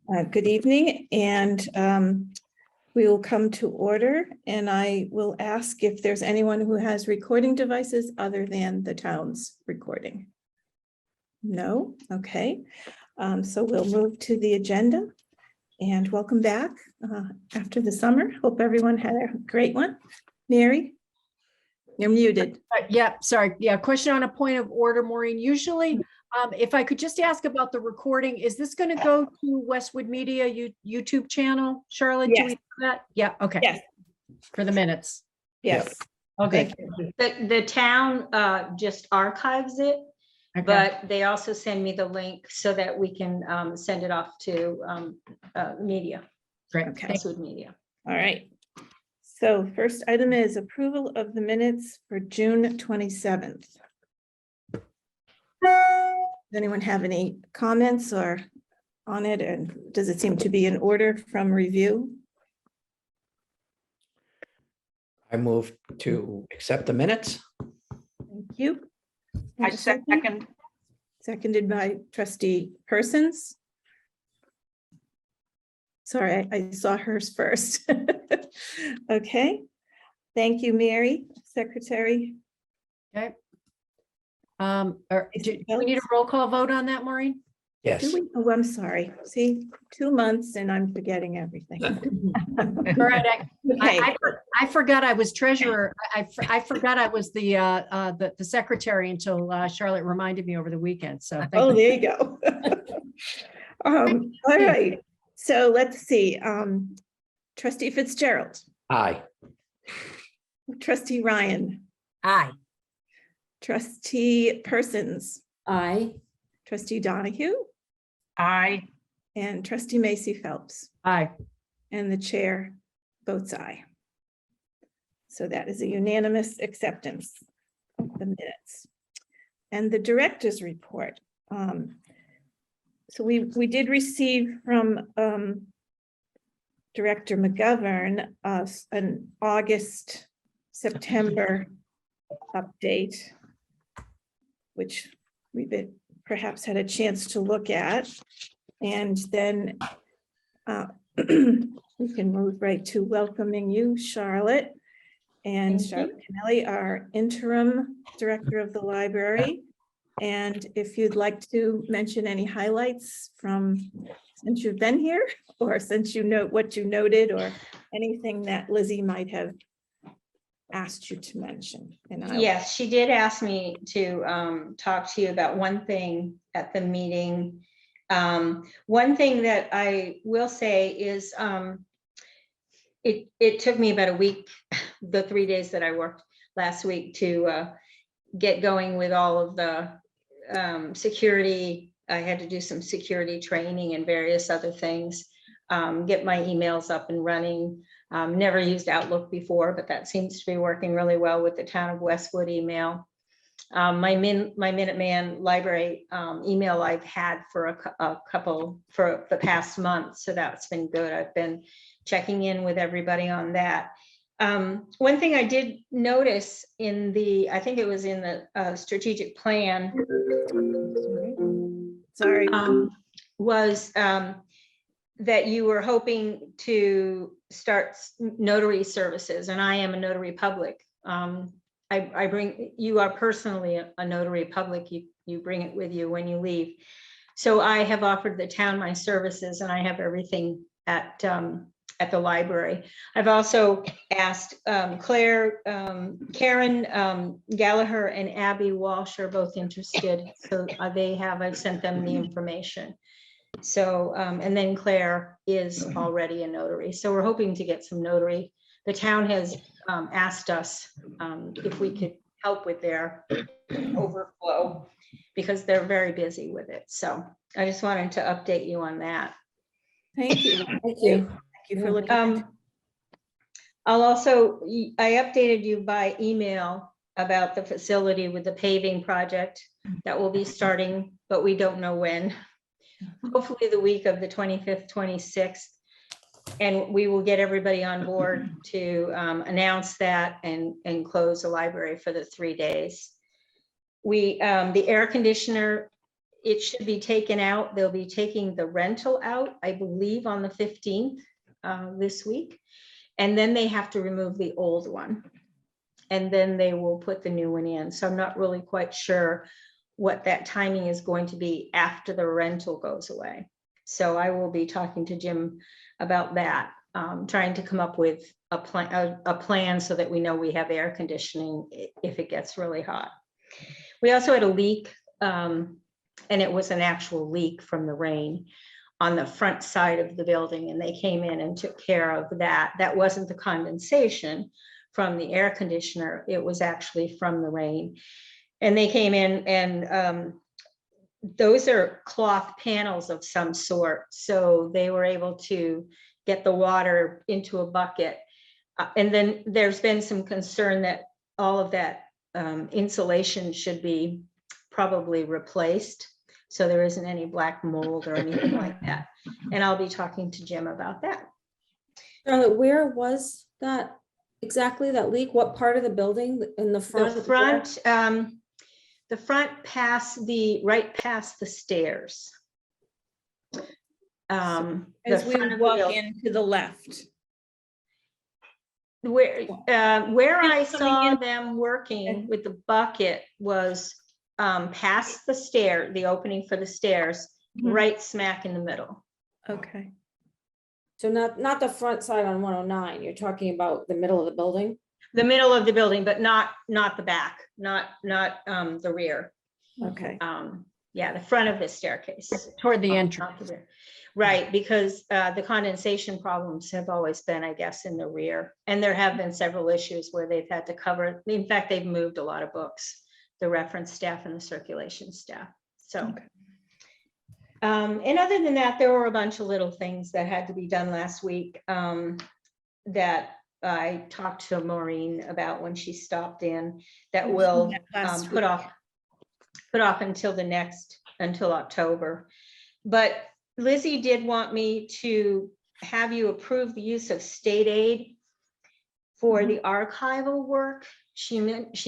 Good evening, and we will come to order, and I will ask if there's anyone who has recording devices other than the town's recording. No? Okay. So we'll move to the agenda, and welcome back after the summer. Hope everyone had a great one. Mary, you're muted. Yeah, sorry. Yeah, question on a point of order, Maureen. Usually, if I could just ask about the recording, is this going to go to Westwood Media YouTube channel? Charlotte, Yes. do we do that? Yeah, okay. Yes. For the minutes. Yes. Okay. The town just archives it, Okay. but they also send me the link so that we can send it off to media, Great. Okay. Westwood Media. All right. So first item is approval of the minutes for June 27th. Does anyone have any comments or on it? And does it seem to be in order from review? I move to accept the minutes. Thank you. I And a second. Seconded by trustee Persons. Sorry, I saw hers first. Okay. Thank you, Mary, secretary. Okay. Do we need a roll call vote on that, Maureen? Yes. Do we? Oh, I'm sorry. See, 2 months and I'm forgetting everything. All right. Okay. I forgot I was treasurer. I forgot I was the secretary until Charlotte reminded me over the weekend. So thank Oh, you. there you go. All right. So let's see. Trustee Fitzgerald, Aye. trustee Ryan, Aye. trustee Persons, Aye. trustee Donahue, Aye. and trustee Macy Phelps. Aye. And the chair votes aye. So that is a unanimous acceptance of the minutes. And the director's report. So we did receive from Director McGovern an August, September update, which we've perhaps had a chance to look at. And then we can move right to welcoming you, Charlotte. And Charlotte Kennelly, our interim director of the library. And if you'd like to mention any highlights from since you've been here, or since you know what you noted, or anything that Lizzie might have asked you to mention. And Yes, she did ask me to talk to you about one thing at the meeting. One thing that I will say is it took me about a week, the 3 days that I worked last week, to get going with all of the security. I had to do some security training and various other things, get my emails up and running. Never used Outlook before, but that seems to be working really well with the town of Westwood email. My Minuteman library email I've had for for the past month, so that's been good. I've been checking in with everybody on that. One thing I did notice in I think it was in the strategic plan, sorry, was that you were hoping to start notary services, and I am a notary public. You are personally a notary public. You bring it with you when you leave. So I have offered the town my services, and I have everything at the library. I've also asked Karen Gallagher and Abby Walsh are both interested. So I've sent them the information. So, and then Claire is already a notary. So we're hoping to get some notary. The town has asked us if we could help with their overflow because they're very busy with it. So I just wanted to update you on that. thank you. Thank you. Thank you for looking. I updated you by email about the facility with the paving project that will be starting, but we don't know when. Hopefully the week of the 25th, 26th. And we will get everybody on board to announce that and close the library for the 3 days. The air conditioner it should be taken out. They'll be taking the rental out, I believe, on the 15th this week. And then they have to remove the old one. And then they will put the new one in. So I'm not really quite sure what that timing is going to be after the rental goes away. So I will be talking to Jim about that, trying to come up with a plan so that we know we have air conditioning if it gets really hot. We also had a leak, and it was an actual leak from the rain on the front side of the building, and they came in and took care of that. That wasn't the condensation from the air conditioner, it was actually from the rain. And they came in, and those are cloth panels of some sort. So they were able to get the water into a bucket. And then there's been some concern that all of that insulation should be probably replaced, so there isn't any black mold or anything like that. And I'll be talking to Jim about that. Charlotte, where was that exactly, that leak? What part of the building? In the front? The front right past the stairs. As we walk in to the left. Where I Coming saw in. them working with the bucket was past the stair, the opening for the stairs, Mhm. right smack in the middle. Okay. So not the front side on 109, you're talking about the middle of the building? The middle of the building, but not the back, not the rear. Okay. Yeah, the front of the staircase. Toward the Not entrance. the rear. Right, because the condensation problems have always been, I guess, in the rear. And there have been several issues where they've had to cover, in fact, they've moved a lot of books, the reference staff and the circulation staff. So, Okay. and other than that, there were a bunch of little things that had to be done last week that I talked to Maureen about when she stopped in, that will Last put off until October. But Lizzie did want me to have you approve the use of state aid for the archival work. She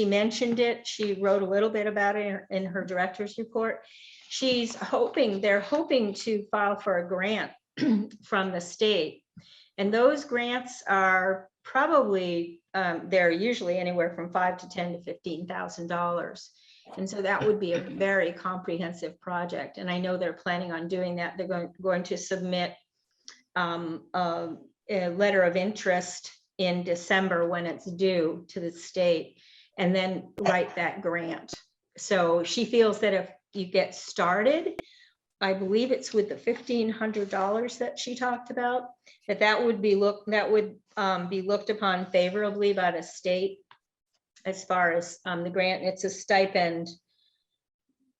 mentioned it. She wrote a little bit about it in her director's report. They're hoping to file for a grant from the state. And those grants are probably, they're usually anywhere from $5,000 to $10,000 to $15,000. And so that would be a very comprehensive project. And I know they're planning on doing that. They're going to submit a letter of interest in December when it's due to the state, and then write that grant. So she feels that if you get started, I believe it's with the $1,500 that she talked about, that would be looked upon favorably by the state as far as the grant. It's a stipend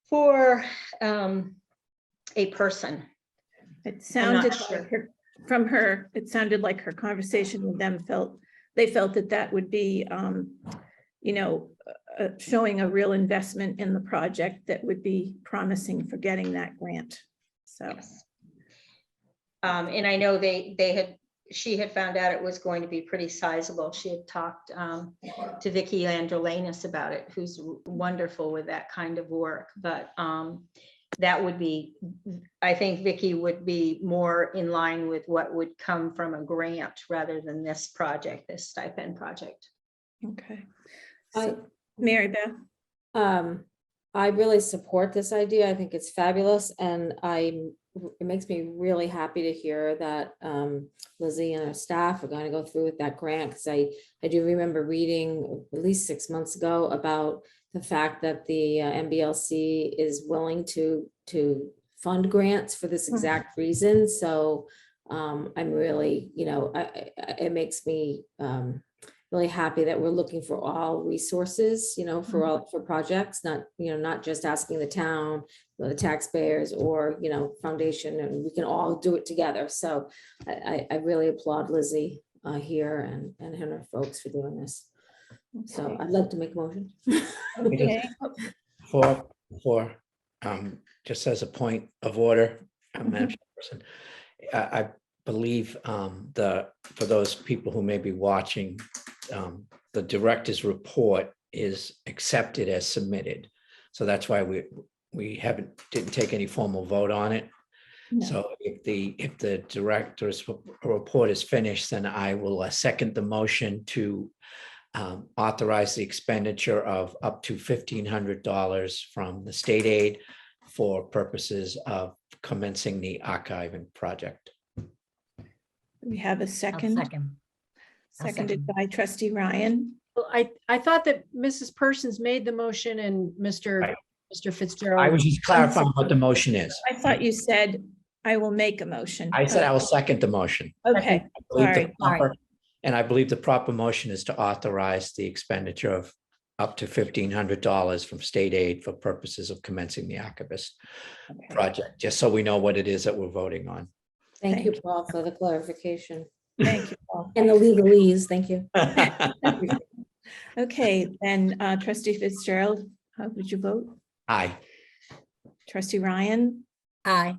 for a person. It sounded sure. like it sounded like her conversation with them they felt that would be, showing a real investment in the project that would be promising for getting that grant. So, Yes. And I know she had found out it was going to be pretty sizable. She had talked to Vicki Androlanis about it, who's wonderful with that kind of work. But that would be, I think Vicki would be more in line with what would come from a grant rather than this project, this stipend project. okay. So, Mary Beth? I really support this idea. I think it's fabulous, and it makes me really happy to hear that Lizzie and her staff are going to go through with that grant, because I do remember reading at least 6 months ago about the fact that the MBLC is willing to fund grants for this exact reason. So I'm really, it makes me really happy that we're looking for all resources, for projects, not just asking the town, the taxpayers, or, foundation, and we can all do it together. So I really applaud Lizzie here and her folks for doing this. So I'd like to make a motion. Okay. For just as a point of order, Madam Chairperson, I believe for those people who may be watching, the director's report is accepted as submitted. So that's why didn't take any formal vote on it. No. So if the director's report is finished, then I will second the motion to authorize the expenditure of up to $1,500 from the state aid for purposes of commencing the archiving project. We have a I'll second, second. I'll seconded second. by trustee Ryan. Well, I thought that Mrs. Persons made the motion and Mr. Right. Mr. I Fitzgerald. was just clarifying what the motion is. I thought you said, I will make a motion. I said I will second the motion. Okay, I believe the sorry. proper- And I believe the proper motion is to authorize the expenditure of up to $1,500 from state aid for purposes of commencing the archivist Okay. project, just so we know what it is that we're voting on. Thank you, Thank Paul, for the clarification Thank you, Paul. and the legalese. Thank you. Okay, then trustee Fitzgerald, how would you vote? Aye. Trustee Ryan, Aye.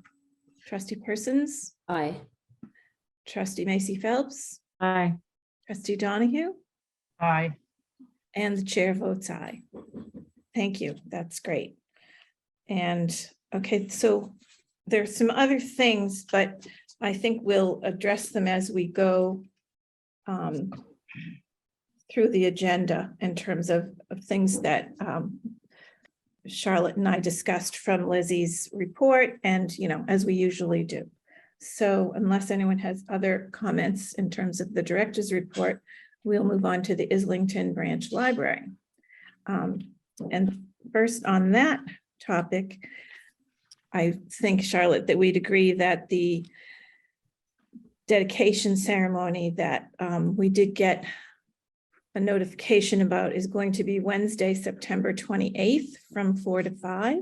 trustee Persons, Aye. trustee Macy Phelps, Aye. trustee Donahue, Aye. and the chair votes aye. Thank you. That's great. And, okay, so there's some other things, but I think we'll address them as we go through the agenda in terms of things that Charlotte and I discussed from Lizzie's report and, as we usually do. So unless anyone has other comments in terms of the director's report, we'll move on to the Islington Branch Library. And first on that topic, I think, Charlotte, that we'd agree that the dedication ceremony that we did get a notification about is going to be Wednesday, September 28th from 4 to 5.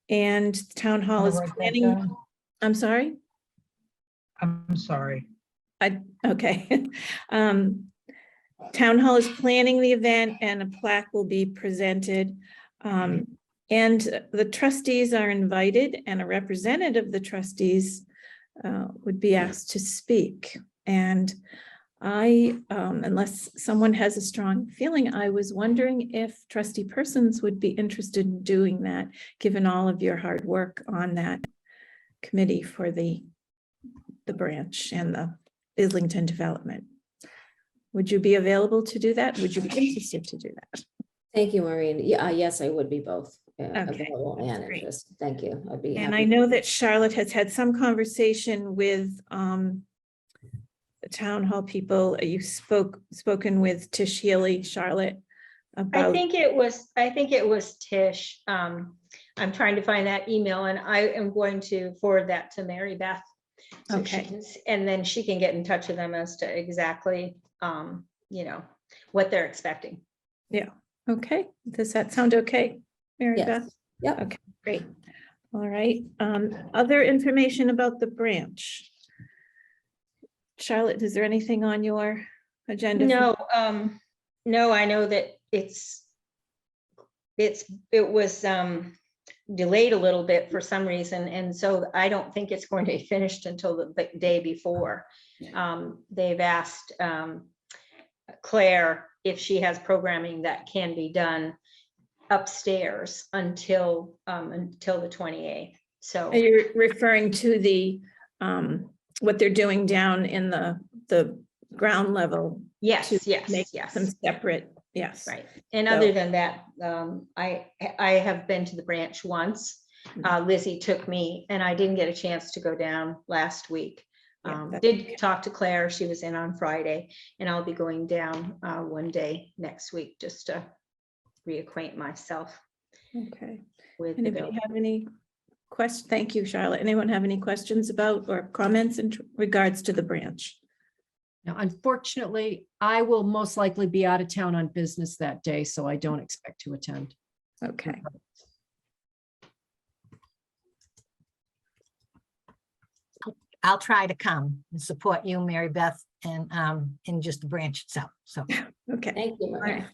And Town Hall is I'll write that planning, down. I'm sorry? I'm sorry. Okay. Town Hall is planning the event and a plaque will be presented. And the trustees are invited and a representative of the trustees would be asked to speak. And I, unless someone has a strong feeling, I was wondering if trustee Persons would be interested in doing that, given all of your hard work on that committee for the branch and the Islington development. Would you be available to do that? Would you be interested to do that? Thank you, Maureen. Yeah, yes, I would be both Okay, available and great. interested. Thank you. I'd be And happy. I know that Charlotte has had some conversation with the town hall people. You've spoken with Tish Healy, Charlotte, I about, think it was Tish. I'm trying to find that email and I am going to forward that to Mary Beth. So she Okay. can and then she can get in touch with them as to exactly, what they're expecting. okay, does that sound okay, Mary Beth? Yes. Yep. Okay, great. All right, other information about the branch. Charlotte, is there anything on your agenda? No, no, I know that it was delayed a little bit for some reason, and so I don't think it's going to be finished until the day before. They've asked Claire if she has programming that can be done upstairs until the 28th. So You're referring to the, what they're doing down in the ground level, yes, to yes, make yes. them separate, yes. Right. And So- other than that, I have been to the branch once. Lizzie took me and I didn't get a chance to go down last week. Yeah, that's Did okay. talk to Claire. She was in on Friday and I'll be going down one day next week just to reacquaint myself Okay. with the Anybody building. have any questions? Thank you, Charlotte. Anyone have any questions about or comments in regards to the branch? Now, unfortunately, I will most likely be out of town on business that day, so I don't expect to attend. Okay, I'll try to come and support you, Mary Beth, and in just the branch itself. So okay. Thank you, Maureen.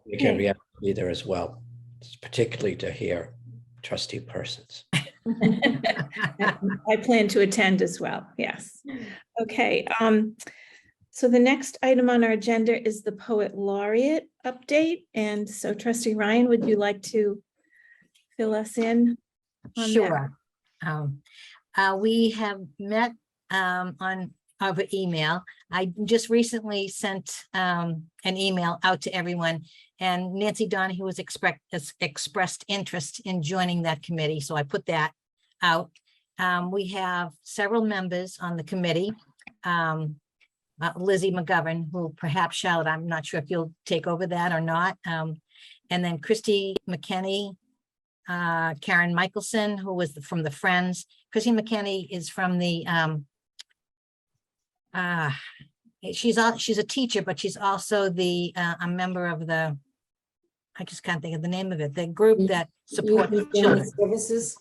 We can be there as well, particularly to hear trustee Persons. I plan to attend as well, yes. Okay, so the next item on our agenda is the Poet Laureate update. And so trustee Ryan, would you like to fill us in on that? Sure. We have met on over email. I just recently sent an email out to everyone, and Nancy Donahue has expressed interest in joining that committee, so I put that out. We have several members on the committee. Lizzie McGovern, who perhaps Charlotte, I'm not sure if you'll take over that or not. And then Christy McKenney, Karen Michelson, who was from the Friends. Christy McKenney is from the she's a teacher, but she's also a member of the, I just can't think of the name of it, the group that supports Youth and Family children. Services.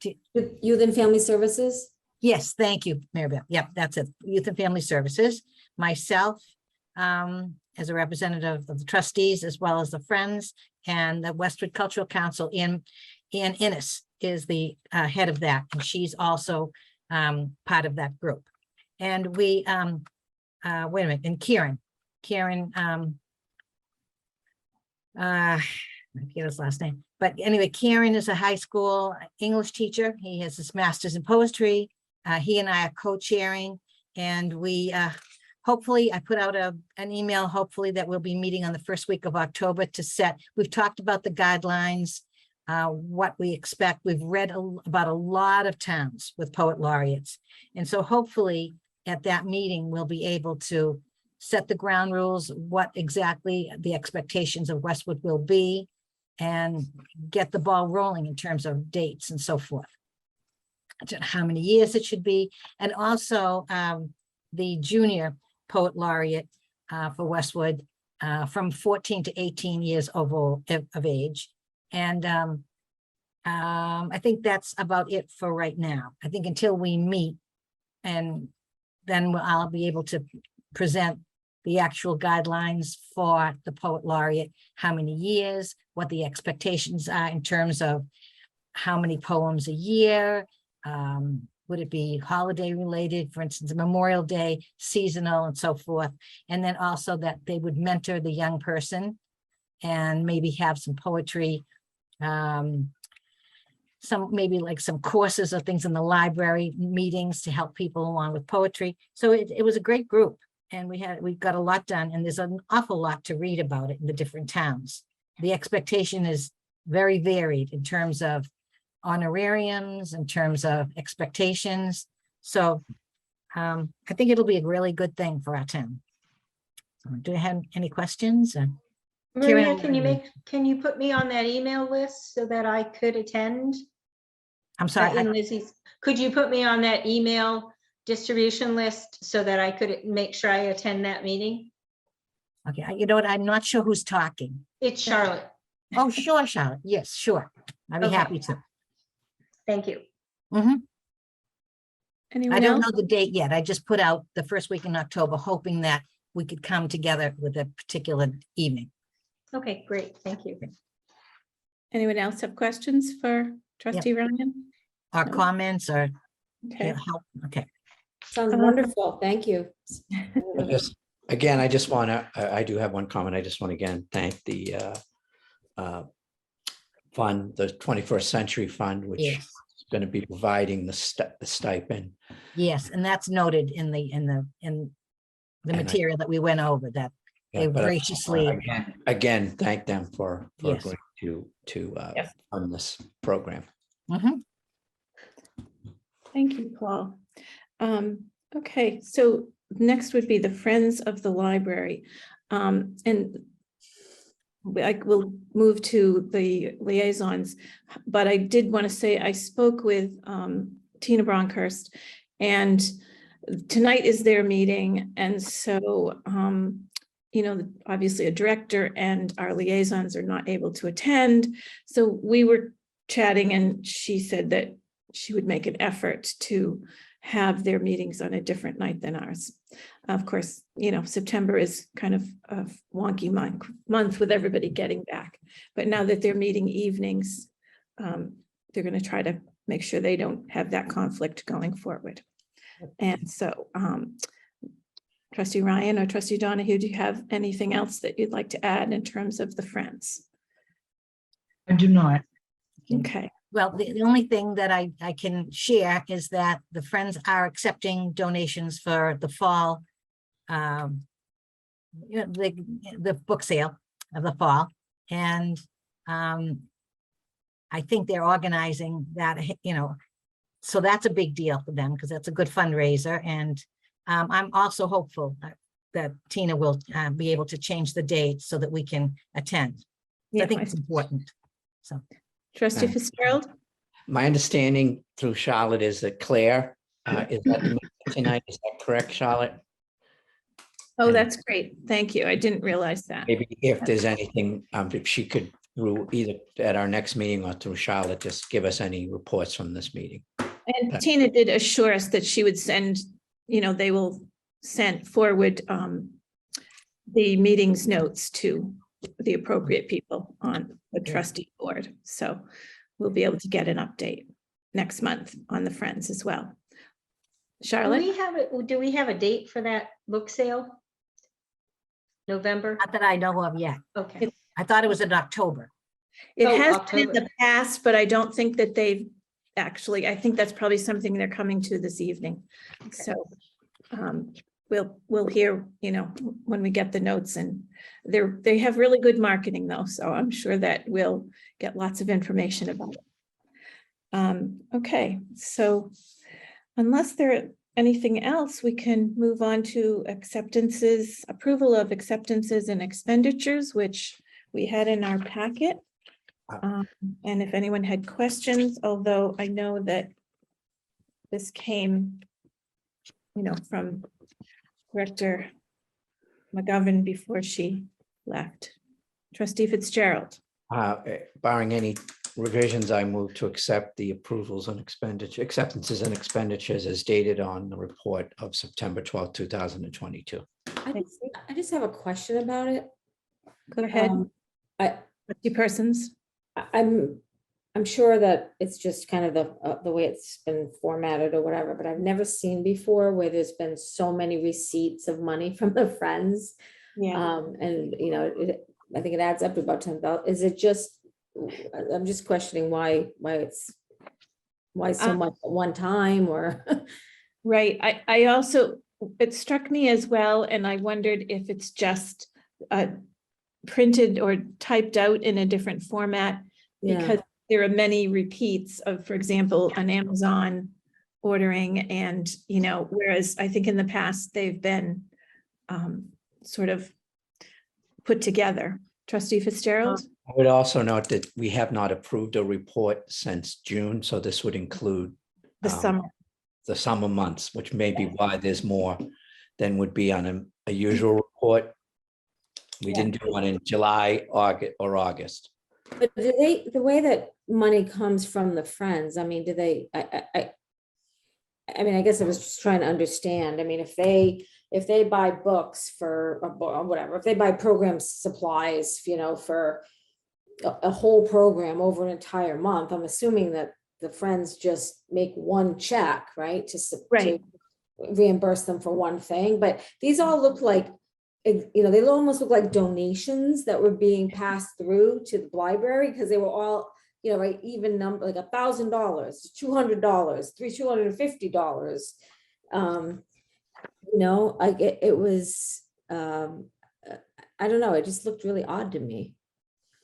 To- Youth and Family Services. Yes, thank you, Maribel. Yep, that's it. Youth and Family Services. Myself, as a representative of the trustees, as well as the Friends and the Westwood Cultural Council. Ann Innes is the head of that, and she's also part of that group. And we, wait a minute, and Kieran, I forget his last name, but anyway, Kieran is a high school English teacher. He has his master's in poetry. He and I are co-chairing, and we hopefully, I put out an email, hopefully that we'll be meeting on the first week of October to set, we've talked about the guidelines, what we expect. We've read about a lot of towns with poet laureates. And so hopefully at that meeting, we'll be able to set the ground rules, what exactly the expectations of Westwood will be, and get the ball rolling in terms of dates and so forth. I don't know how many years it should be. And also the junior poet laureate for Westwood from 14 to 18 years of age. And I think that's about it for right now. I think until we meet, and then I'll be able to present the actual guidelines for the poet laureate, how many years, what the expectations are in terms of how many poems a year, would it be holiday related, for instance, Memorial Day, seasonal, and so forth. And then also that they would mentor the young person and maybe have some poetry, maybe like some courses or things in the library meetings to help people along with poetry. So it was a great group, and we got a lot done, and there's an awful lot to read about it in the different towns. The expectation is very varied in terms of honorariums, in terms of expectations. So I think it'll be a really good thing for our town. So, do you have any questions? Maria, Karen, can you put me on that email list so that I could attend? I'm sorry. In Lizzie's, could you put me on that email distribution list so that I could make sure I attend that meeting? Okay, you know what? I'm not sure who's talking. It's Charlotte. Oh, sure, Charlotte. Yes, sure. I'd be Okay. happy to. Thank you. Mhm. Anyone I don't else? know the date yet. I just put out the first week in October, hoping that we could come together with a particular evening. Okay, great. Thank you. Anyone else have questions for trustee Ryan? Or No. comments or Okay. help. Okay. Sounds wonderful. Thank you. I just want to, I do have one comment. I just want to again thank the fund, the 21st Century Fund, which Yes. is going to be providing the stipend. Yes, and that's noted in the material that we went over, that Yeah, they but I graciously, again, thank them for Yes. agreeing to Yes. fund this program. Mhm. Thank you, Paul. Okay, so next would be the Friends of the Library. And I will move to the liaisons, but I did want to say I spoke with Tina Bronkhurst, and tonight is their meeting. And so, obviously a director and our liaisons are not able to attend. So we were chatting, and she said that she would make an effort to have their meetings on a different night than ours. Of course, September is kind of a wonky month with everybody getting back. But now that they're meeting evenings, they're going to try to make sure they don't have that conflict going forward. And so, Trustee Ryan or Trustee Donahue, do you have anything else that you'd like to add in terms of the Friends? I do not. Okay, Well, the only thing that I can share is that the Friends are accepting donations for the fall. The book sale of the fall. And I think they're organizing that, so that's a big deal for them because that's a good fundraiser. And I'm also hopeful that Tina will be able to change the date so that we can attend. So yeah, I think it's important. So. Trustee Yeah. Fitzgerald? My understanding through Charlotte is that Claire is at the meeting tonight. Is that correct, Charlotte? Oh, And that's great. Thank you. I didn't realize that. maybe if there's anything, if she could, through either at our next meeting or through Charlotte, just give us any reports from this meeting. And Tina did assure us that she would send, they will send forward the meeting's notes to the appropriate people on the trustee board. So we'll be able to get an update next month on the Friends as well. Charlotte? Do we have a date for that book sale? November? Not that I know of yet. Okay. I thought it was in October. It Oh, has been in October. the past, but I don't think that they've actually, I think that's probably something they're coming to this evening. So we'll hear, when we get the notes, and they have really good marketing though. So I'm sure that we'll get lots of information about it. Okay, so unless there anything else, we can move on to approval of acceptances and expenditures, which we had in our packet. And if anyone had questions, although I know that this came, from Director McGovern before she left. Trustee Fitzgerald. Barring any revisions, I move to accept the approvals and acceptances and expenditures as dated on the report of September 12th, 2022. I just have a question about it. Go ahead. Trustee Persons. I'm sure that it's just kind of the way it's been formatted or whatever, but I've never seen before where there's been so many receipts of money from the Friends. Yeah. And I think it adds up to about 10,000. Is it just, I'm just questioning why so much at one time or? Right. I also, it struck me as well, and I wondered if it's just printed or typed out in a different format, because there are many repeats of, for example, an Amazon ordering, and, whereas I think in the past they've been sort of put together. Trustee Fitzgerald? I would also note that we have not approved a report since June, so this would include The summer. the summer months, which may be why there's more than would be on a usual report. We didn't do one in July, August. But do they, the way that money comes from the Friends, I mean, do they, I mean, I guess I was just trying to understand. I mean, if they buy books for or whatever, if they buy program supplies, for a whole program over an entire month, I'm assuming that the Friends just make one check, right? To reimburse them for one thing. But these all look like, they almost look like donations that were being passed through to the library, because they were all, right, even number, like $1,000, $200, $250. Like it was, I don't know, it just looked really odd to me.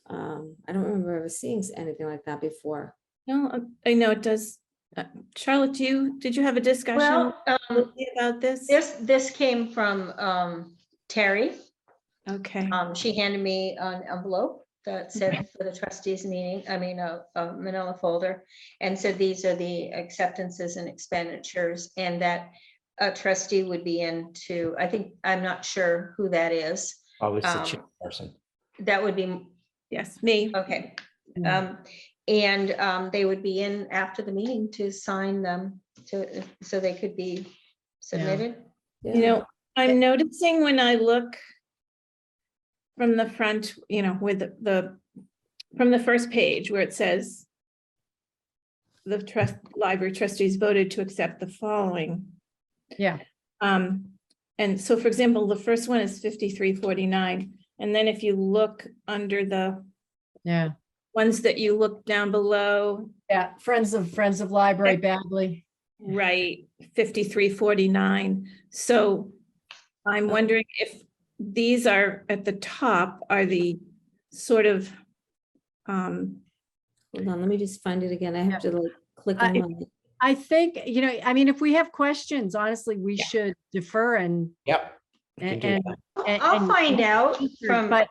I don't remember ever seeing anything like that before. No, I know it does. Charlotte, did you have a discussion about this? This came from Terry. Okay. She handed me an envelope that said for the trustees meeting, a manila folder, and said these are the acceptances and expenditures, and that a trustee would be into, I'm not sure who that is. Always the chairperson. That would be, Yes, me. okay. And they would be in after the meeting to sign them so they could be submitted. I'm noticing when I look from the front, with from the first page where it says the library trustees voted to accept the following. Yeah. And so, for example, the first one is 5349. And then if you look under the ones that you look down below, Yeah, Friends of Library Bagley. right, 5349. So I'm wondering if these are at the top, are the sort of, Hold on, let me just find it again. I have to like click on my. I think, I mean, if we have questions, honestly, we Yeah. should defer and, Yep. we can do and. that. I'll find out from But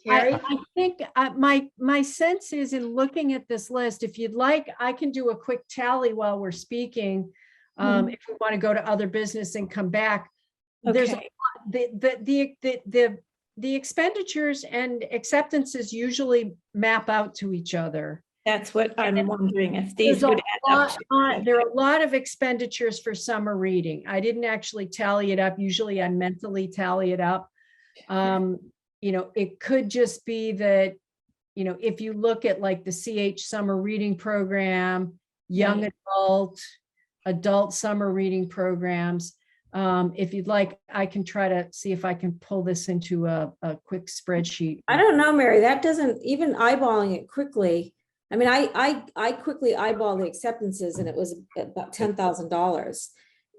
Terry. I think my sense is in looking at this list, if you'd like, I can do a quick tally while we're speaking. If we want to go to other business and come back. There's okay, the expenditures and acceptances usually map out to each other. that's what I'm wondering, if these There's a would add up. lot, there are a lot of expenditures for summer reading. I didn't actually tally it up. Usually I mentally tally it up. It could just be that, if you look at like the CH summer reading program, young adult summer reading programs. If you'd like, I can try to see if I can pull this into a quick spreadsheet. I don't know, Mary, that doesn't, even eyeballing it quickly. I mean, I quickly eyeballed the acceptances and it was about $10,000.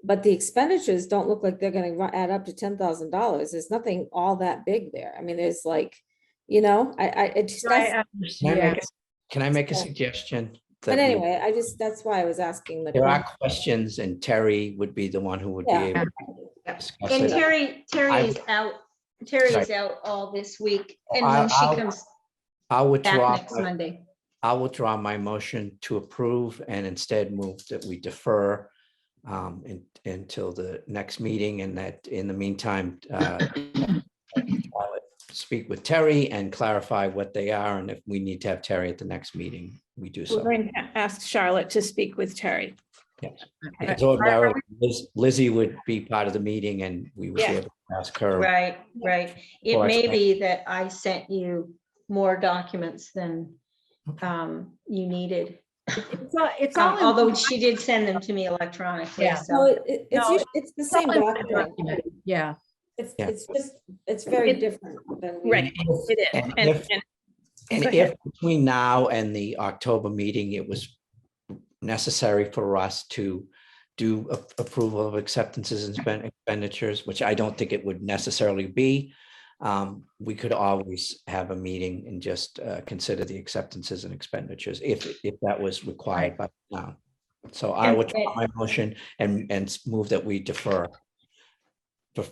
But the expenditures don't look like they're gonna add up to $10,000. There's nothing all that big there. I mean, there's like, it just, Can I make a suggestion? but that we- anyway, that's why I was asking the There are question. questions and Terry would be the one who would be Yeah. able to discuss And it. Terry is out all this week, and when she I'll- comes I'll back withdraw, next Monday. I'll withdraw my motion to approve and instead move that we defer until the next meeting, and that in the meantime, I'll speak with Terry and clarify what they are, and if we need to have Terry at the next meeting, we do We're so. going to ask Charlotte to speak with Terry. Yes. Because ordinarily, Lizzie would be part of the meeting and we would be Yeah. able to ask her. Right. It Or may explain. be that I sent you more documents than you needed. It's all. in- Although she did send them to me electronically, Yeah. So so. it's the same all in one document. document. Yeah. It's very It- different than. we- Right, it is. And And- if- and- And Go ahead. if between now and the October meeting, it was necessary for us to do approval of acceptances and expenditures, which I don't think it would necessarily be, we could always have a meeting and just consider the acceptances and expenditures if that was required by now. So I would try my motion and move that we defer.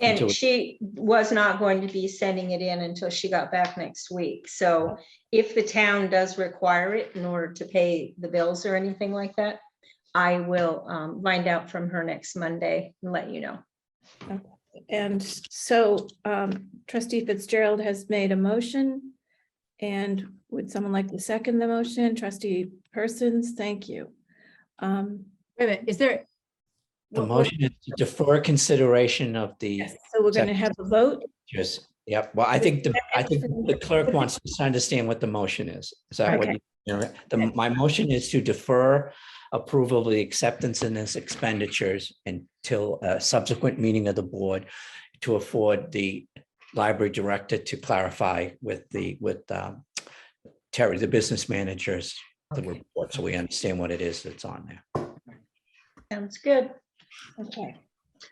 And until- she was not going to be sending it in until she got back next week. So if the town does require it in order to pay the bills or anything like that, I will find out from her next Monday and let you know. And so trustee Fitzgerald has made a motion. And would someone like to second the motion? Trustee Persons, thank you. Wait a minute, is there? The motion is to defer consideration of the. Yes, so we're going to have a vote. Just, yep. Well, I think the clerk wants to understand what the motion is. Is that what Okay. my motion is to defer approval of the acceptance in this expenditures until a subsequent meeting of the board to afford the library director to clarify with Terry, the business managers, the report, so we understand what it is that's on there. Sounds good. Okay.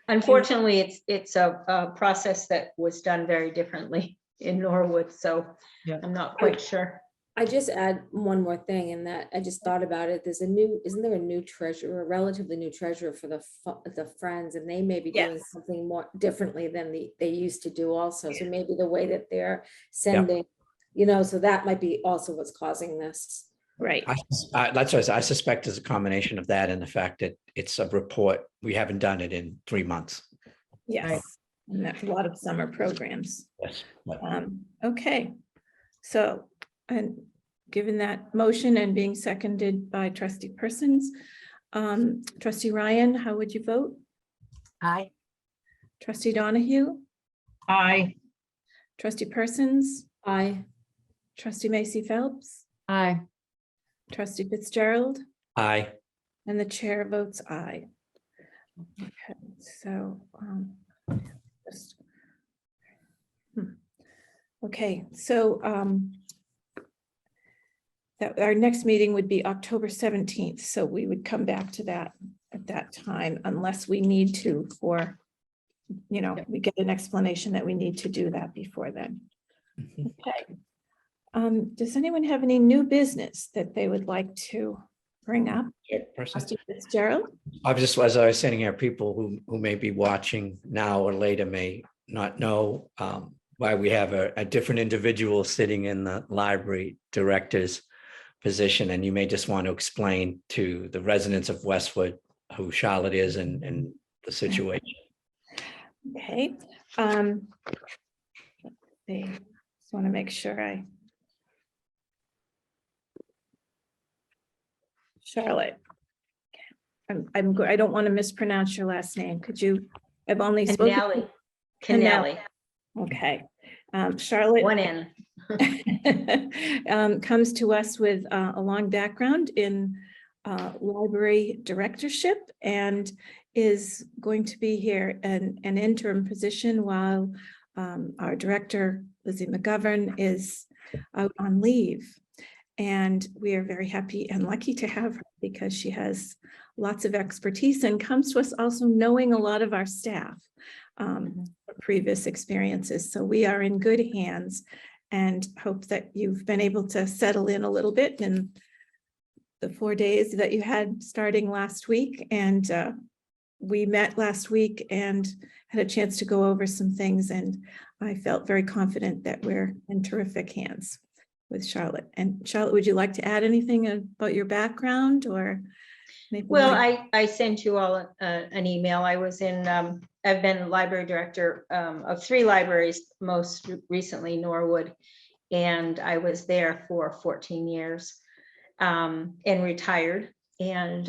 Unfortunately, it's a process that was done very differently in Norwood, so Yeah. I'm not quite sure. I just add one more thing in that I just thought about it. Isn't there a new treasurer, a relatively new treasurer for the Friends, and they may be doing Yes. something more differently than they used to do also. So maybe the way that they're sending, so that might be also what's causing this. Right. That's what I suspect is a combination of that and the fact that it's a report. We haven't done it in 3 months. Yes. And that's a lot of summer programs. Yes. but- Okay, so, and given that motion and being seconded by trustee Persons, trustee Ryan, how would you vote? Aye. Trustee Donahue, Aye. trustee Persons, I trustee Macy Phelps, Aye. trustee Fitzgerald, Aye. and the chair votes aye. Okay, so, just- okay, so, that our next meeting would be October 17th, so we would come back to that at that time unless we need to for, you know, we get an explanation that we need to do that before then. Mhm. Okay. Does anyone have any new business that they would like to bring up? Person. Trustee Fitzgerald? As I was saying here, people who may be watching now or later may not know why we have a different individual sitting in the library director's position, and you may just want to explain to the residents of Westwood who Charlotte is and the situation. Okay. They just want to make sure Charlotte. I don't want to mispronounce your last name. Could you, I've only spoken. Canelli. Canelli, Okay. Charlotte. one N. Comes to us with a long background in library directorship and is going to be here in an interim position while our director, Lizzie McGovern, is out on leave. And we are very happy and lucky to have her because she has lots of expertise and comes to us also knowing a lot of our staff, previous experiences. So we are in good hands and hope that you've been able to settle in a little bit in the 4 days that you had starting last week. And we met last week and had a chance to go over some things. And I felt very confident that we're in terrific hands with Charlotte. And Charlotte, would you like to add anything about your background or? Well, I sent you all an email. I was in, I've been library director of 3 libraries, most recently Norwood, and I was there for 14 years and retired, and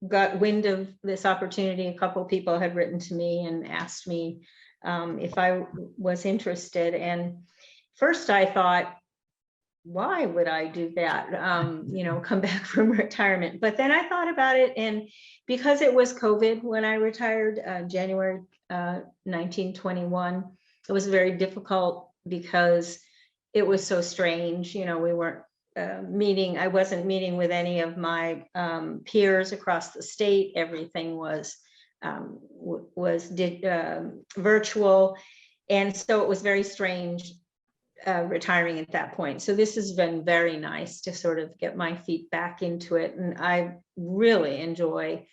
got wind of this opportunity. A couple of people had written to me and asked me if I was interested. And first I thought, why would I do that? You know, come back from retirement. But then I thought about it, and because it was COVID when I retired, January 1921, it was very difficult because it was so strange. You know, we weren't meeting. I wasn't meeting with any of my peers across the state. Everything was virtual, and so it was very strange retiring at that point. So this has been very nice to sort of get my feet back into it. And I really enjoy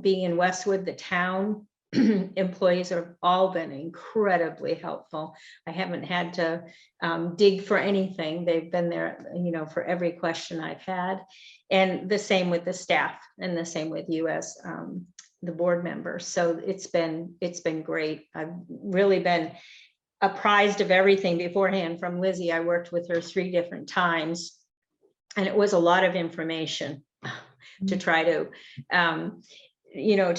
being in Westwood. The town employees have all been incredibly helpful. I haven't had to dig for anything. They've been there, you know, for every question I've had. And the same with the staff, and the same with you as the board members. So it's been great. I've really been apprised of everything beforehand from Lizzie. I worked with her 3 different times, and it was a lot of information to try to, you know,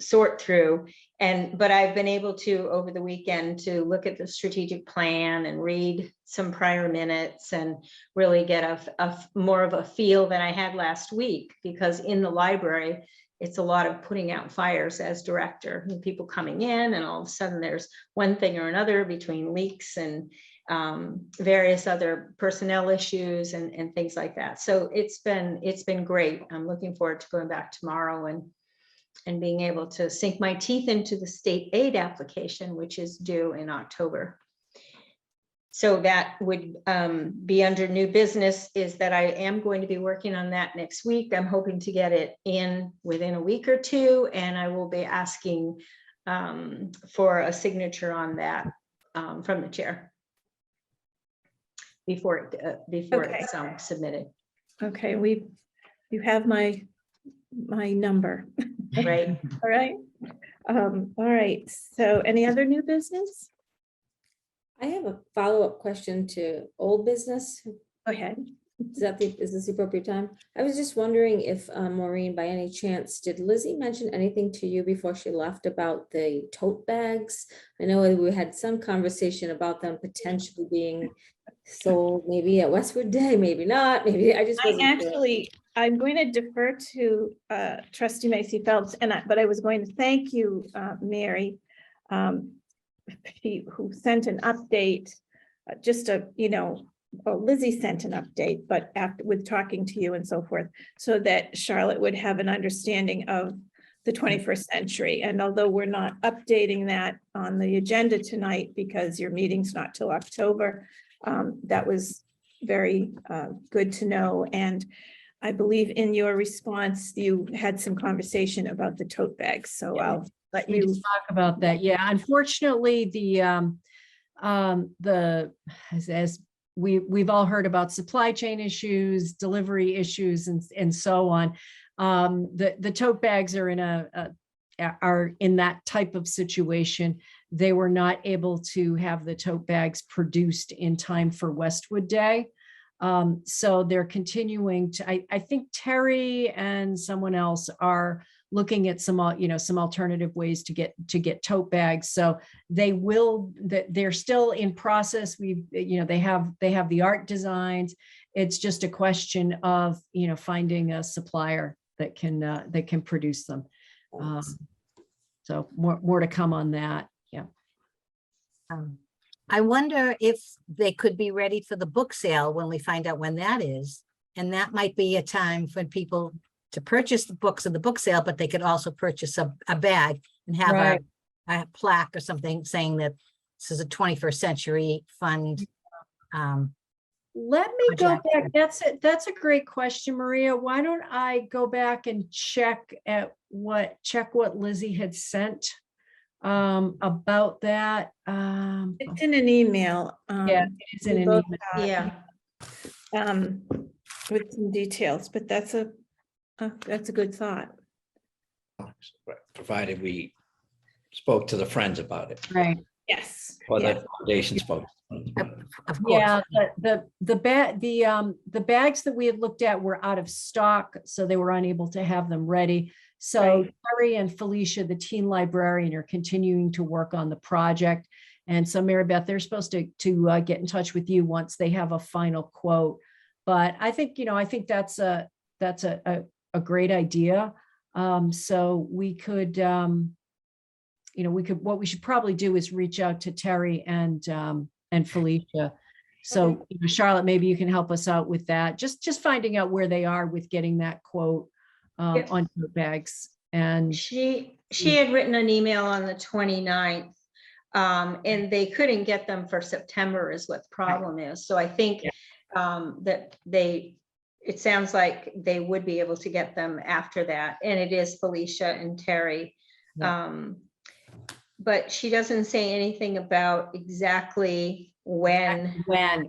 sort through. But I've been able to, over the weekend, to look at the strategic plan and read some prior minutes and really get a more of a feel than I had last week, because in the library, it's a lot of putting out fires as director, and people coming in, and all of a sudden there's one thing or another between leaks and various other personnel issues and things like that. So it's been great. I'm looking forward to going back tomorrow and being able to sink my teeth into the state aid application, which is due in October. So that would be under new business, is that I am going to be working on that next week. I'm hoping to get it in within a week or 2, and I will be asking for a signature on that from the chair before it's submitted. Okay, you have my number. Right. All right. All right. So any other new business? I have a follow-up question to old business. Go ahead. Is this the appropriate time? I was just wondering if Maureen, by any chance, did Lizzie mention anything to you before she left about the tote bags? I know we had some conversation about them potentially being sold, maybe at Westwood Day, maybe not, maybe I just wasn't sure. I'm going to defer to Trustee Macy Phelps, but I was going to thank you, Mary, who sent an update, just a, you know, well, Lizzie sent an update, but after, with talking to you and so forth, so that Charlotte would have an understanding of the 21st century. And although we're not updating that on the agenda tonight because your meeting's not till October, that was very good to know. And I believe in your response, you had some conversation about the tote bags. So I'll let We you. just talk about that. Yeah, unfortunately, as we've all heard about supply chain issues, delivery issues, and so on. The tote bags are in that type of situation. They were not able to have the tote bags produced in time for Westwood Day. So they're continuing to, I think Terry and someone else are looking at some alternative ways to get tote bags. So they're still in process. They have the art designs. It's just a question of, finding a supplier that can produce them. So more to come on that. Yeah. I wonder if they could be ready for the book sale when we find out when that is. And that might be a time for people to purchase the books in the book sale, but they could also purchase a bag and have Right. a plaque or something saying that this is a 21st century fund. Let me go project. back. That's a great question, Maria. Why don't I go back and check what Lizzie had sent about that. It's in an email. Yeah, it's in we an both email. got, Yeah, with some details, but that's a good thought. Provided we spoke to the friends about it, Right. Yes. or yeah. the foundation spoke. Of course. Yeah, the bags that we had looked at were out of stock, so they were unable to have them ready. So Right. Terry and Felicia, the teen librarian, are continuing to work on the project. And so Mary Beth, they're supposed to get in touch with you once they have a final quote. But I think, that's a great idea. So we could, what we should probably do is reach out to Terry and Felicia. So Charlotte, maybe you can help us out with that. Just finding out where they are with getting that quote Yep. on tote bags. And she had written an email on the 29th. And they couldn't get them for September is what the problem is. So I think that it sounds like they would be able to get them after that. And it is Felicia and Terry. But she doesn't say anything about exactly when.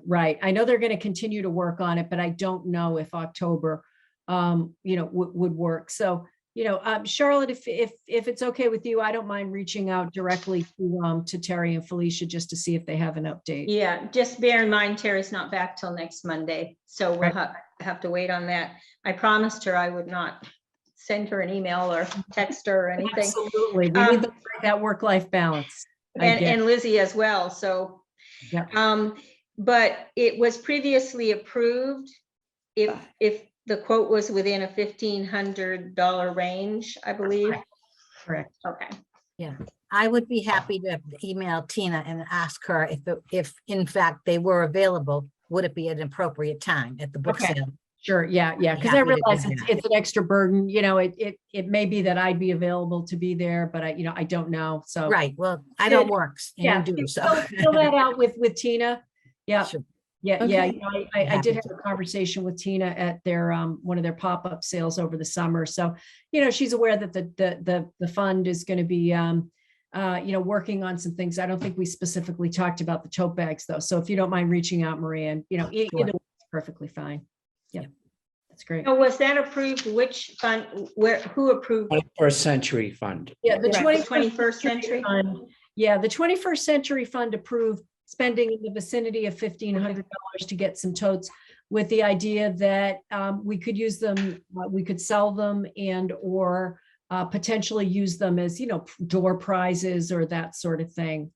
right. I know they're going to continue to work on it, but I don't know if October, would work. So, Charlotte, if it's okay with you, I don't mind reaching out directly to Terry and Felicia just to see if they have an update. Yeah, just bear in mind, Terry's not back till next Monday. So we'll have to wait on that. I promised her I would not send her an email or text her or anything. Absolutely. We need that work-life balance. And Lizzie as well. So, but it was previously approved if the quote was within a $1,500 range, I believe. Correct. Okay. Yeah, I would be happy to email Tina and ask her if in fact they were available, would it be an appropriate time at the book Okay. sale? Sure. Yeah. Because I realize it's an extra burden. It may be that I'd be available to be there, but I don't know. So Right. Well, I don't work. And you do, so. Fill that out with Tina. Yeah. Sure. Yeah. Okay. Yeah. I did have a conversation with Tina at their one of their pop-up sales over the summer. So, she's aware that the fund is going to be working on some things. I don't think we specifically talked about the tote bags though. So if you don't mind reaching out, Maria, and either way, it's perfectly fine. Yeah. That's great. So was that approved? Which fund, who approved? 21st Century Fund. Yeah, the 21st century fund. Yeah, the 21st Century Fund approved spending in the vicinity of $1,500 to get some totes, with the idea that we could use them, we could sell them or potentially use them as, door prizes or that sort of thing,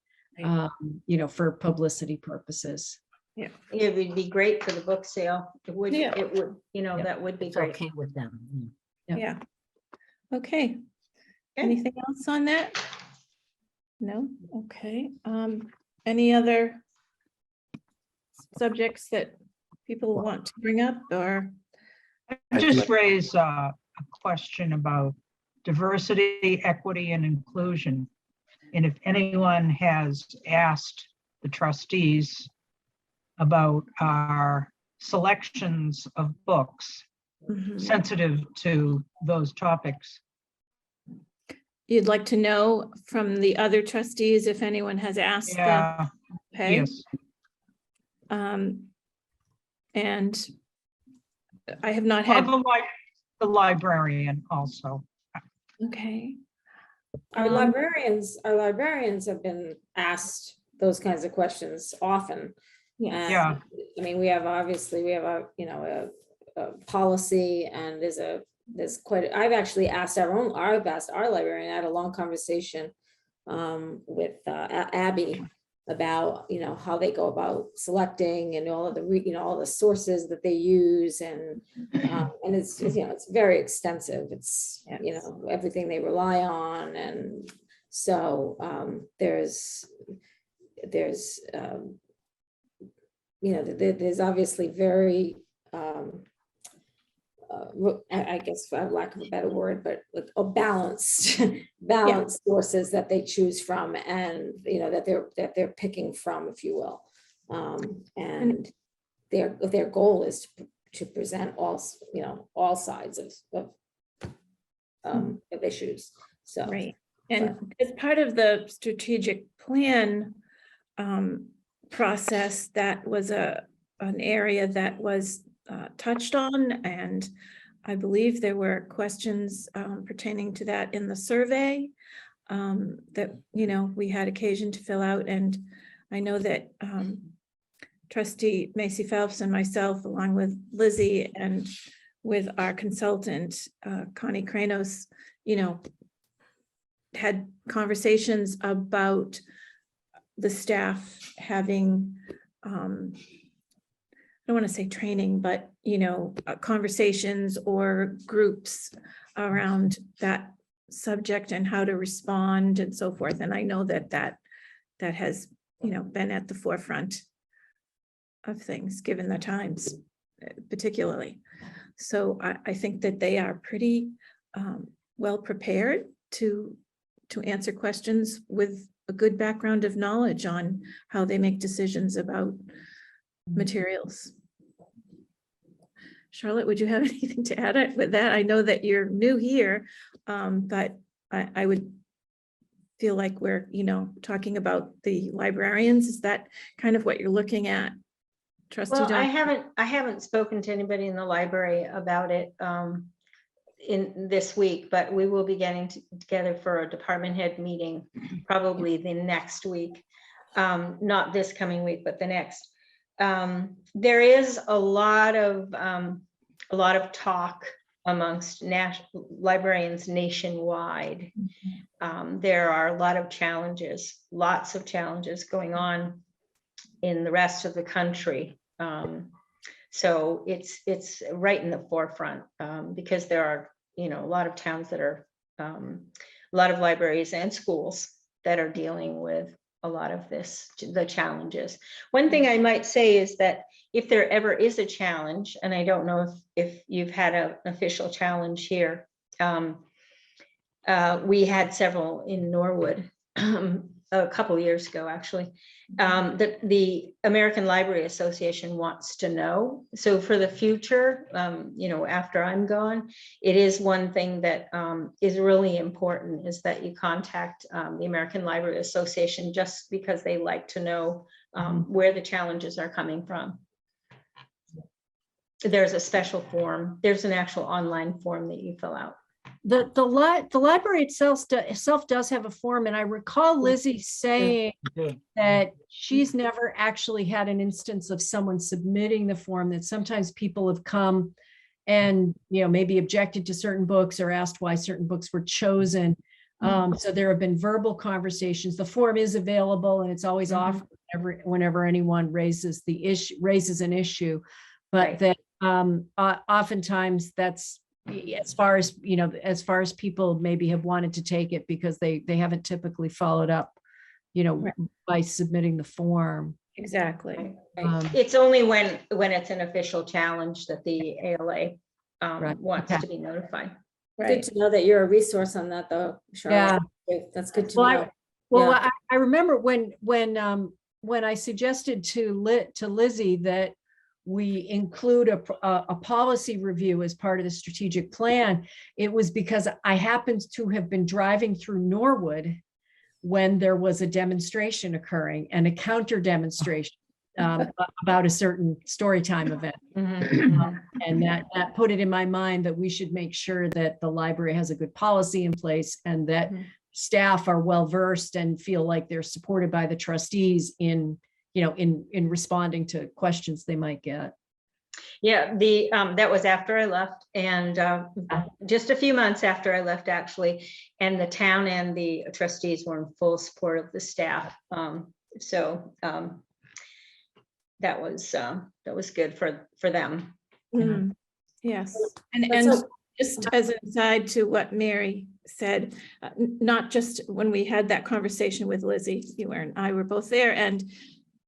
for publicity purposes. Yeah. It would be great for the book sale. It would, Yeah. that would be It's great. okay with them. Yeah. Okay. Anything else on that? No? Okay. Any other subjects that people want to bring up, or? I just raise a question about diversity, equity, and inclusion. And if anyone has asked the trustees about our selections of books Mhm. sensitive to those topics. You'd like to know from the other trustees if anyone has asked them? Yeah, Okay. yes. And I have not Well, had, the librarian also. okay. Our Um, librarians have been asked those kinds of questions often. Yes. Yeah. I mean, we have a, you know, a policy, and there's quite, I've asked our librarian, I had a long conversation with Abby about, you know, how they go about selecting and all of the, you know, all the sources that they use, and it's, you know, it's very extensive. It's, you know, everything they rely on. And so there's you know, there's obviously very, I guess for lack of a better word, but like a balanced sources that they choose from, and, you know, that they're picking from, if you will. And their goal is to present all, you know, all sides of issues. So. Right. And as part of the strategic plan process, that was an area that was touched on, and I believe there were questions pertaining to that in the survey that, you know, we had occasion to fill out. And I know that Trustee Macy Phelps and myself, along with Lizzie and with our consultant, Connie Kranos, you know, had conversations about the staff having, I don't want to say training, but, you know, conversations or groups around that subject and how to respond and so forth. And I know that has, you know, been at the forefront of things, given the times particularly. So I think that they are pretty well prepared to answer questions with a good background of knowledge on how they make decisions about materials. Charlotte, would you have anything to add with that? I know that you're new here, but I would feel like we're, you know, talking about the librarians. Is that kind of what you're looking at? Trustee Well, I Dunn? haven't spoken to anybody in the library about it in this week, but we will be getting together for a department head meeting probably the next week, not this coming week, but the next. There is a lot of talk amongst librarians nationwide. There are a lot of challenges, lots of challenges going on in the rest of the country. So it's right in the forefront because there are, you know, a lot of towns that are, a lot of libraries and schools that are dealing with a lot of the challenges. One thing I might say is that if there ever is a challenge, and I don't know if you've had an official challenge here, we had several in Norwood a couple of years ago, actually. The American Library Association wants to know. So for the future, you know, after I'm gone, it is one thing that is really important, is that you contact the American Library Association, just because they like to know where the challenges are coming from. There's a special form. There's an actual online form that you fill out. The library itself does have a form, and I recall Lizzie saying that she's never actually had an instance of someone submitting the form, that sometimes people have come and, you know, maybe objected to certain books or asked why certain books were chosen. So there have been verbal conversations. The form is available, and it's always offered whenever anyone raises an issue, but that oftentimes that's, as far as, you know, as far as people maybe have wanted to take it, because they haven't typically followed up, you know, by submitting the form. exactly. Right. It's only when it's an official challenge that the ALA Right, wants okay. to be notified. Good Right. to know that you're a resource on that though, Charlotte. That's good to Well, know. Well, Yeah. I remember when I suggested to Lizzie that we include a policy review as part of the strategic plan, it was because I happened to have been driving through Norwood when there was a demonstration occurring and a counter demonstration about a certain story time event. And that put it in my mind that we should make sure that the library has a good policy in place and that staff are well versed and feel like they're supported by the trustees in responding to questions they might get. Yeah, that was after I left, and just a few months after I left, actually, and the town and the trustees were in full support of the staff. So that was good for them. Mm, yes, and That's just as an aside to what Mary said, not just when we had that conversation with Lizzie, you and I were both there, and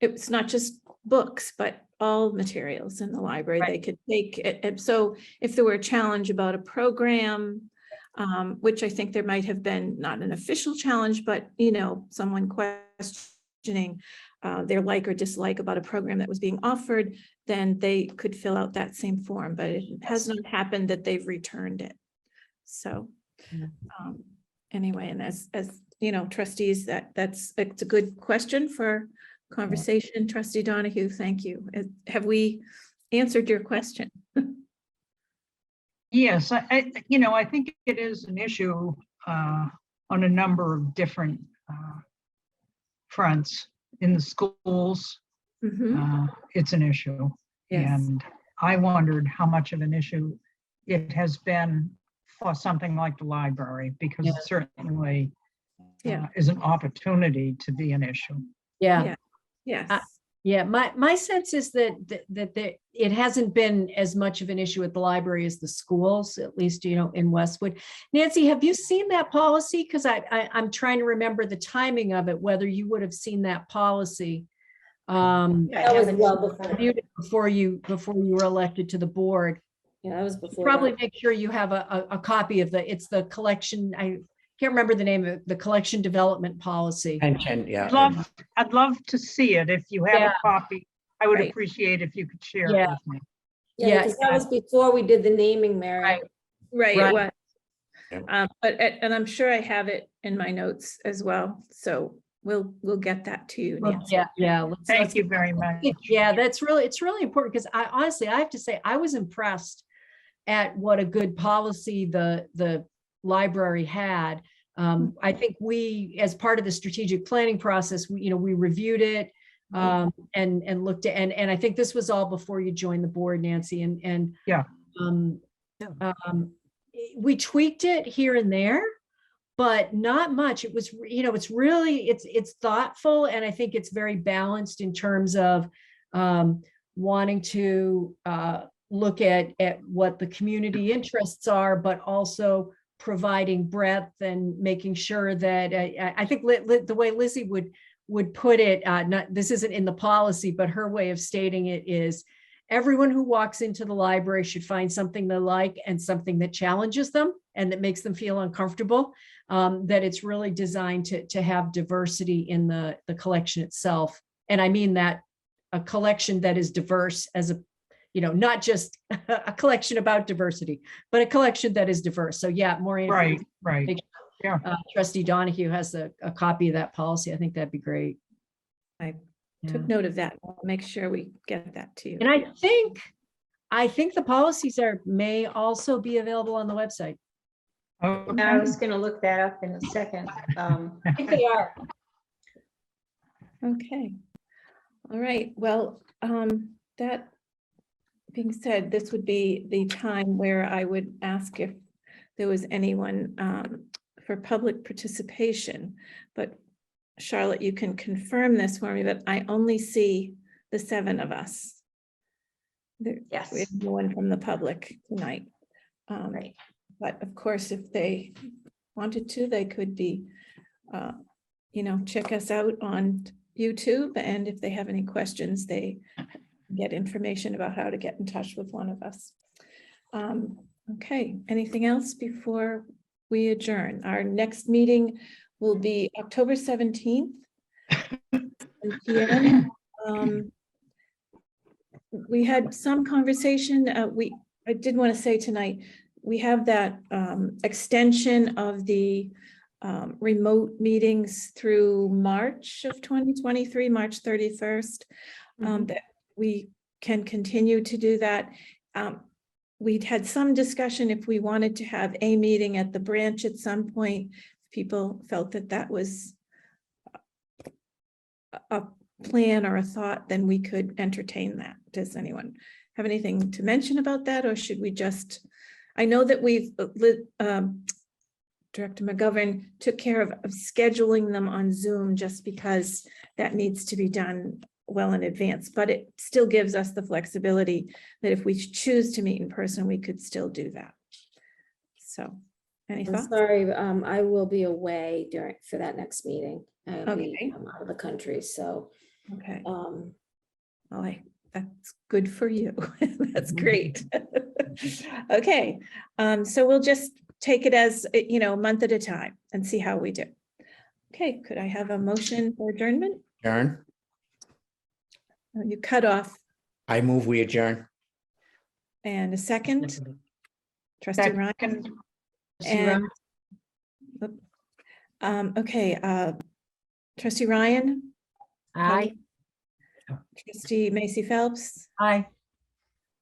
it's not just books, but all materials in the library they could take it. And so if there were a challenge about a program, which I think there might have been not an official challenge, but someone questioning their like or dislike about a program that was being offered, then they could fill out that same form, but it has not happened that they've returned it. So anyway, and as trustees, it's a good question for conversation. Trustee Donahue, thank you. Have we answered your question? Yes, I think it is an issue on a number of different fronts. In the schools, it's an issue. Yes. And I wondered how much of an issue it has been for something like the library, because it certainly is an opportunity to be an issue. Yeah. Yes. Yeah, my sense is that it hasn't been as much of an issue at the library as the schools, at least, in Westwood. Nancy, have you seen that policy? Because I'm trying to remember the timing of it, whether you would have seen that policy. That was well before you were elected to the board. Yeah, that was before. Probably that. make sure you have a copy of it's the collection. I can't remember the name of it, the collection development policy. Yeah. I'd love to see it. If you have a copy, I would Right. appreciate if you could share it with me. Yeah, because that was before we did the naming, Mary. Right. Right. It was. Yeah. And I'm sure I have it in my notes as well. So we'll get that to you, Nancy. Yeah. Thank you very much. Yeah, it's really important, because I have to say, I was impressed at what a good policy the library had. I think we, as part of the strategic planning process, we reviewed it and looked at, and I think this was all before you joined the board, Nancy, and we tweaked it here and there, but not much. It was, it's really, it's thoughtful, and I think it's very balanced in terms of wanting to look at what the community interests are, but also providing breadth and making sure that I think the way Lizzie would put it, this isn't in the policy, but her way of stating it is, everyone who walks into the library should find something they like and something that challenges them and that makes them feel uncomfortable. That it's really designed to have diversity in the collection itself. And I mean that a collection that is diverse as not just a collection about diversity, but a collection that is diverse. So yeah, Maureen. Right. Yeah. Trustee Donahue has a copy of that policy. I think that'd be great. Took note of that. I'll make sure we get that to you. And I think the policies may also be available on the website. Okay. I was going to look that up in a second. I think they are. Okay. All right. Well, that being said, this would be the time where I would ask if there was anyone for public participation. But Charlotte, you can confirm this for me, but I only see the 7 of us. Yes. We have no one from the public tonight. Right. But of course, if they wanted to, they could be, check us out on YouTube, and if they have any questions, they get information about how to get in touch with one of us. Okay, anything else before we adjourn? Our next meeting will be October 17th. 7 PM. We had some conversation, I did want to say tonight, we have that extension of the remote meetings through March of 2023, March 31st, that we can continue to do that. We'd had some discussion if we wanted to have a meeting at the branch at some point. People felt that that was a plan or a thought, then we could entertain that. Does anyone have anything to mention about that, or should we just, I know that we've, Director McGovern took care of scheduling them on Zoom just because that needs to be done well in advance, but it still gives us the flexibility that if we choose to meet in person, we could still do that. So, any I'm thoughts? sorry, I will be away for that next meeting. I'll be Okay. out of the country, so, Okay. Well, that's good for you. That's great. Okay, so we'll just take it as, a month at a time and see how we do. Okay, could I have a motion for adjournment? Adjourn. You cut off, I move we adjourn. and a second. Trustee Ryan. Second. And, okay, Trustee Ryan, Aye. Trustee Macy Phelps, Aye.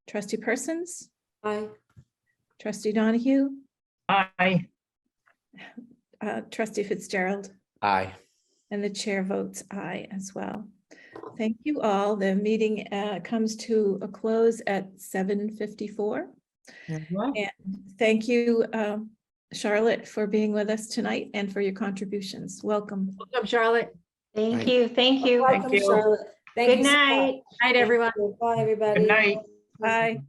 Trustee Persons, bye. Trustee Donahue, Aye. Trustee Fitzgerald, Aye. and the chair votes aye as well. Thank you all. The meeting comes to a close at 7:54. And thank you, Charlotte, for being with us tonight and for your contributions. Welcome. Welcome, Charlotte. Thank Right. you, thank you. Thank Welcome, you. Charlotte. Thank Good you so much. night. Night, everyone. Bye, everybody. Good night. Bye.